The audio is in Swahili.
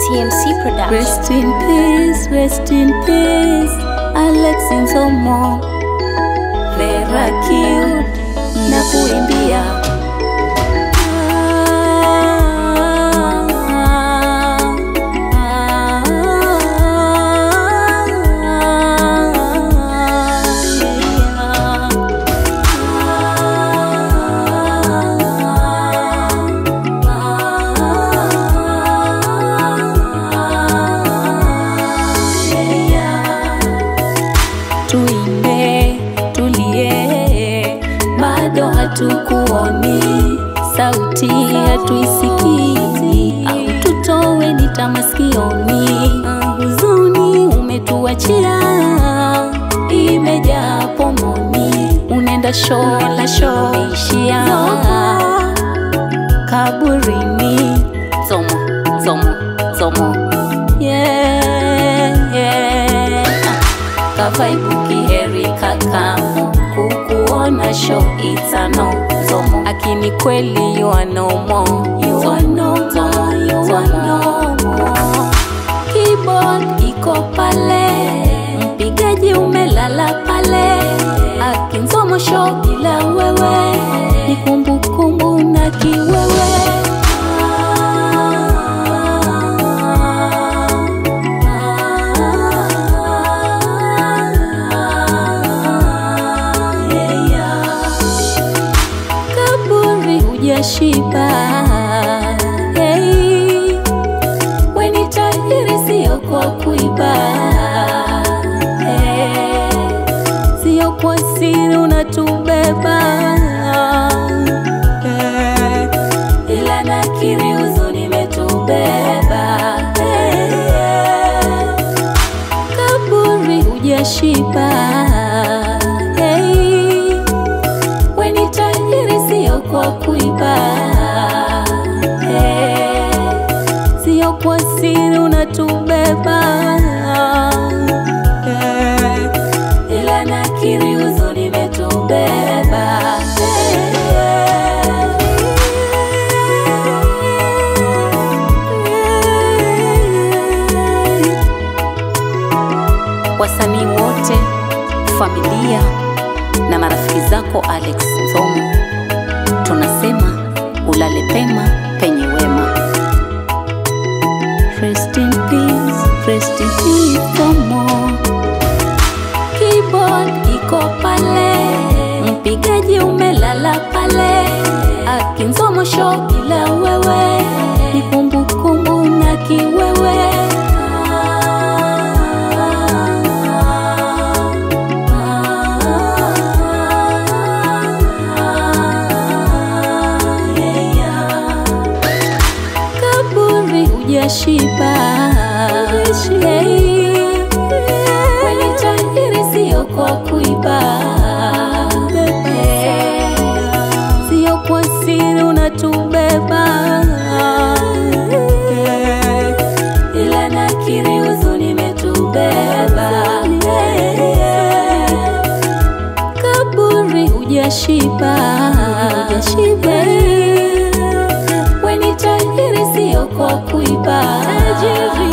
TMC Production. Rest in peace, Alex Nzomo. Very cute na kuimbia. Tuimbe, tulie, bado hatukuoni, sauti hatuisikii, au tutowe nita masikioni. Huzuni umetuachia, imejaa pomoni, unenda show la show, ishia kaburini. Zomo kavaibu kiheri kakamu, kukuona show itano. Zomo akini kweli you are no more, you are no more, you are no more. Keyboard iko pale, mpigaji umelala pale. Akinzomo show bila wewe, ni kumbukumbu na kiwewe. Shiba, hey, weni tahiri siyo kwa kuiba, hey, siyo kwa siri unatubeba, hey, ila nakiri huzuni metubeba, hey, kaburi hujashiba, hey, weni tahiri siyo kwa kuiba, hey, siyo kwa siri unatubeba, hey, ila nakiri huzuni metubeba, hey. Wasanii wote, familia na marafiki zako Alex Nzomo, tunasema ulale pema penye wema. Rest in peace Nzomo. Keyboard iko pale, mpigaji umelala pale. Akinzomo show bila wewe, ni kumbukumbu na kiwewe. Shiba, hey, weni tahiri siyo kwa kuiba, hey, siyo kwa siri unatubeba, hey, ila nakiri huzuni metubeba, hey, kaburi hujashiba, hey, weni tahiri siyo kwa kuiba, tajiri